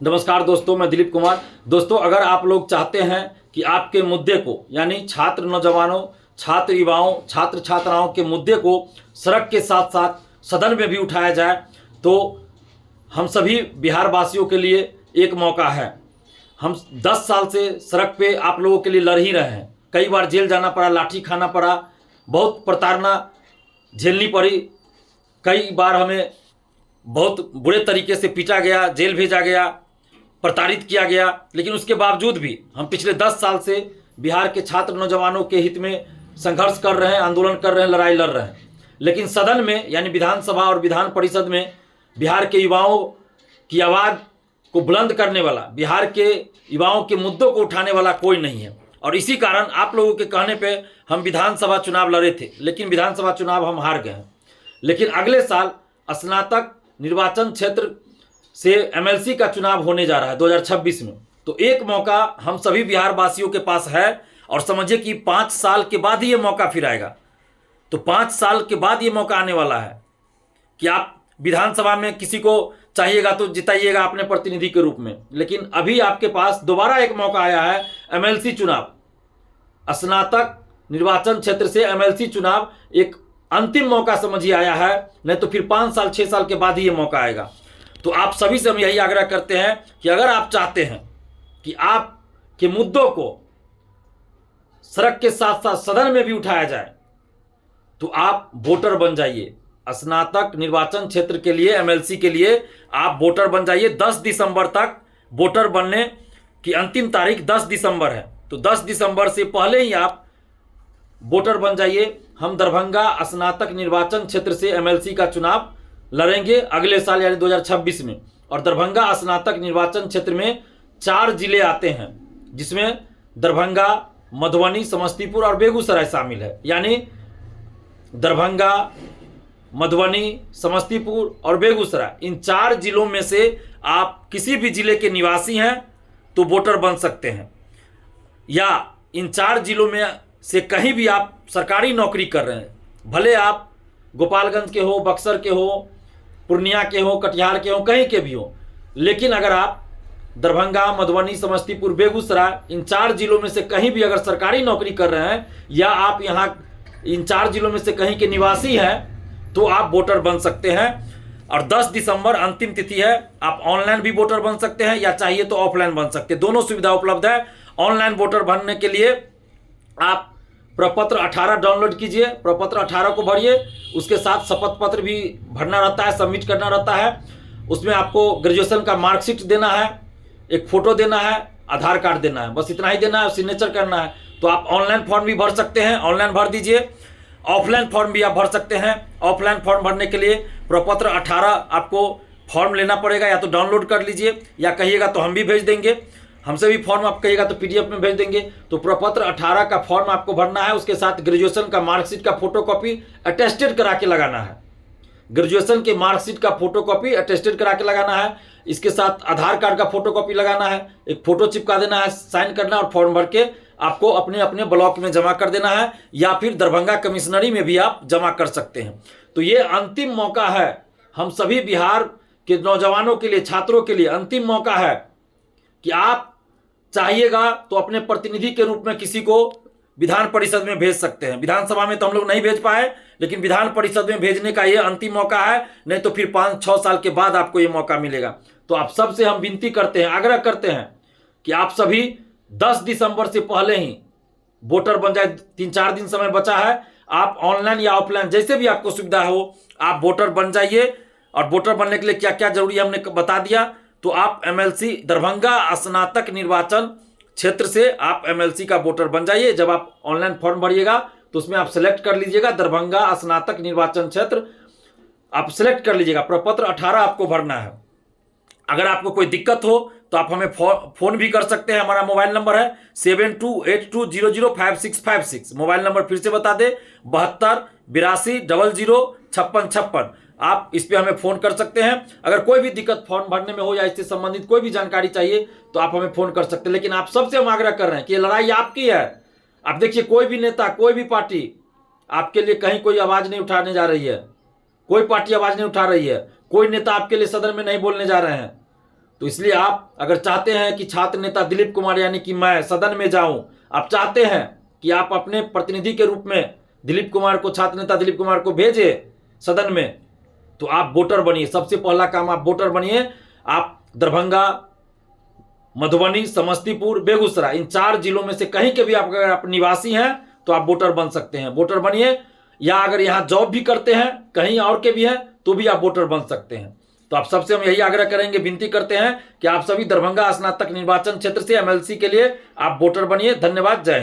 नमस्कार दोस्तों, मैं दिलीप कुमार। दोस्तों, अगर आप लोग चाहते हैं कि आपके मुद्दे को यानी छात्र नौजवानों, छात्र युवाओं, छात्र छात्राओं के मुद्दे को सड़क के साथ साथ सदन में भी उठाया जाए, तो हम सभी बिहार वासियों के लिए एक मौका है। हम 10 साल से सड़क पे आप लोगों के लिए लड़ ही रहे हैं। कई बार जेल जाना पड़ा, लाठी खाना पड़ा, बहुत प्रताड़ना झेलनी पड़ी। कई बार हमें बहुत बुरे तरीके से पीटा गया, जेल भेजा गया, प्रताड़ित किया गया। लेकिन उसके बावजूद भी हम पिछले 10 साल से बिहार के छात्र नौजवानों के हित में संघर्ष कर रहे हैं, आंदोलन कर रहे हैं, लड़ाई लड़ रहे हैं। लेकिन सदन में यानी विधानसभा और विधान परिषद में बिहार के युवाओं की आवाज़ को बुलंद करने वाला, बिहार के युवाओं के मुद्दों को उठाने वाला कोई नहीं है। और इसी कारण आप लोगों के कहने पे हम विधानसभा चुनाव लड़े थे, लेकिन विधानसभा चुनाव हम हार गए हैं। लेकिन अगले साल स्नातक निर्वाचन क्षेत्र से एमएलसी का चुनाव होने जा रहा है 2026 में। तो एक मौका हम सभी बिहार वासियों के पास है, और समझिए कि 5 साल के बाद ही ये मौका फिर आएगा। तो 5 साल के बाद ये मौका आने वाला है कि आप विधानसभा में किसी को चाहिएगा तो जिताइएगा अपने प्रतिनिधि के रूप में। लेकिन अभी आपके पास दोबारा एक मौका आया है, एमएलसी चुनाव, स्नातक निर्वाचन क्षेत्र से एमएलसी चुनाव एक अंतिम मौका समझिए आया है। नहीं तो फिर 5 साल 6 साल के बाद ही ये मौका आएगा। तो आप सभी से हम यही आग्रह करते हैं कि अगर आप चाहते हैं कि आपके मुद्दों को सड़क के साथ साथ सदन में भी उठाया जाए, तो आप वोटर बन जाइए। स्नातक निर्वाचन क्षेत्र के लिए, एमएलसी के लिए आप वोटर बन जाइए। 10 दिसंबर तक वोटर बनने की अंतिम तारीख 10 दिसंबर है। तो 10 दिसंबर से पहले ही आप वोटर बन जाइए। हम दरभंगा स्नातक निर्वाचन क्षेत्र से एमएलसी का चुनाव लड़ेंगे अगले साल यानी 2026 में। और दरभंगा स्नातक निर्वाचन क्षेत्र में 4 जिले आते हैं, जिसमें दरभंगा, मधुबनी, समस्तीपुर और बेगूसराय शामिल है। यानी दरभंगा, मधुबनी, समस्तीपुर और बेगूसराय, इन 4 जिलों में से आप किसी भी जिले के निवासी हैं तो वोटर बन सकते हैं। या इन 4 जिलों में से कहीं भी आप सरकारी नौकरी कर रहे हैं, भले आप गोपालगंज के हो, बक्सर के हो, पूर्णिया के हो, कटिहार के हो, कहीं के भी हो। लेकिन अगर आप दरभंगा, मधुबनी, समस्तीपुर, बेगूसराय, इन 4 जिलों में से कहीं भी अगर सरकारी नौकरी कर रहे हैं, या आप यहाँ इन 4 जिलों में से कहीं के निवासी हैं, तो आप वोटर बन सकते हैं। और 10 दिसंबर अंतिम तिथि है। आप ऑनलाइन भी वोटर बन सकते हैं, या चाहिए तो ऑफलाइन बन सकते हैं। दोनों सुविधा उपलब्ध है। ऑनलाइन वोटर बनने के लिए आप प्रपत्र 18 डाउनलोड कीजिए, प्रपत्र 18 को भरिए। उसके साथ शपथ पत्र भी भरना रहता है, सबमिट करना रहता है। उसमें आपको ग्रेजुएशन का मार्कशीट देना है, एक फोटो देना है, आधार कार्ड देना है, बस इतना ही देना है, सिग्नेचर करना है। तो आप ऑनलाइन फॉर्म भी भर सकते हैं, ऑनलाइन भर दीजिए। ऑफलाइन फॉर्म भी आप भर सकते हैं। ऑफलाइन फॉर्म भरने के लिए प्रपत्र 18 आपको फॉर्म लेना पड़ेगा, या तो डाउनलोड कर लीजिए, या कहिएगा तो हम भी भेज देंगे। हमसे भी फॉर्म आप कहिएगा तो पीडीएफ में भेज देंगे। तो प्रपत्र 18 का फॉर्म आपको भरना है। उसके साथ ग्रेजुएशन का मार्कशीट का फोटोकॉपी अटेस्टेड करा के लगाना है। ग्रेजुएशन के मार्कशीट का फोटोकॉपी अटेस्टेड करा के लगाना है। इसके साथ आधार कार्ड का फोटोकॉपी लगाना है, एक फोटो चिपका देना है, साइन करना और फॉर्म भर के आपको अपने अपने ब्लॉक में जमा कर देना है, या फिर दरभंगा कमिश्नरी में भी आप जमा कर सकते हैं। तो ये अंतिम मौका है हम सभी बिहार के नौजवानों के लिए, छात्रों के लिए अंतिम मौका है कि आप चाहिएगा तो अपने प्रतिनिधि के रूप में किसी को विधान परिषद में भेज सकते हैं। विधानसभा में तो हम लोग नहीं भेज पाए, लेकिन विधान परिषद में भेजने का ये अंतिम मौका है। नहीं तो फिर 5-6 साल के बाद आपको ये मौका मिलेगा। तो आप सबसे हम विनती करते हैं, आग्रह करते हैं कि आप सभी 10 दिसंबर से पहले ही वोटर बन जाए। 3-4 दिन समय बचा है। आप ऑनलाइन या ऑफलाइन जैसे भी आपको सुविधा हो, आप वोटर बन जाइए। और वोटर बनने के लिए क्या क्या जरूरी है हमने बता दिया। तो आप एमएलसी दरभंगा स्नातक निर्वाचन क्षेत्र से आप एमएलसी का वोटर बन जाइए। जब आप ऑनलाइन फॉर्म भरिएगा तो उसमें आप सेलेक्ट कर लीजिएगा दरभंगा स्नातक निर्वाचन क्षेत्र, आप सेलेक्ट कर लीजिएगा। प्रपत्र 18 आपको भरना है। अगर आपको कोई दिक्कत हो तो आप हमें फोन भी कर सकते हैं। हमारा मोबाइल नंबर है 7282005656। मोबाइल नंबर फिर से बता दें, 7282005656। आप इस पे हमें फ़ोन कर सकते हैं। अगर कोई भी दिक्कत फॉर्म भरने में हो या इससे संबंधित कोई भी जानकारी चाहिए तो आप हमें फ़ोन कर सकते हैं। लेकिन आप सबसे हम आग्रह कर रहे हैं कि ये लड़ाई आपकी है। आप देखिए, कोई भी नेता, कोई भी पार्टी आपके लिए कहीं कोई आवाज़ नहीं उठाने जा रही है। कोई पार्टी आवाज़ नहीं उठा रही है। कोई नेता आपके लिए सदन में नहीं बोलने जा रहे हैं। तो इसलिए आप अगर चाहते हैं कि छात्र नेता दिलीप कुमार यानी कि मैं सदन में जाऊं, आप चाहते हैं कि आप अपने प्रतिनिधि के रूप में दिलीप कुमार को, छात्र नेता दिलीप कुमार को भेजे सदन में, तो आप वोटर बनिए। सबसे पहला काम आप वोटर बनिए। आप दरभंगा, मधुबनी, समस्तीपुर, बेगूसराय, इन 4 जिलों में से कहीं के भी आप अगर आप निवासी हैं तो आप वोटर बन सकते हैं। वोटर बनिए, या अगर यहाँ जॉब भी करते हैं, कहीं और के भी हैं, तो भी आप वोटर बन सकते हैं। तो आप सबसे हम यही आग्रह करेंगे, विनती करते हैं कि आप सभी दरभंगा स्नातक निर्वाचन क्षेत्र से MLC के लिए आप वोटर बनिए। धन्यवाद, जय हिंद।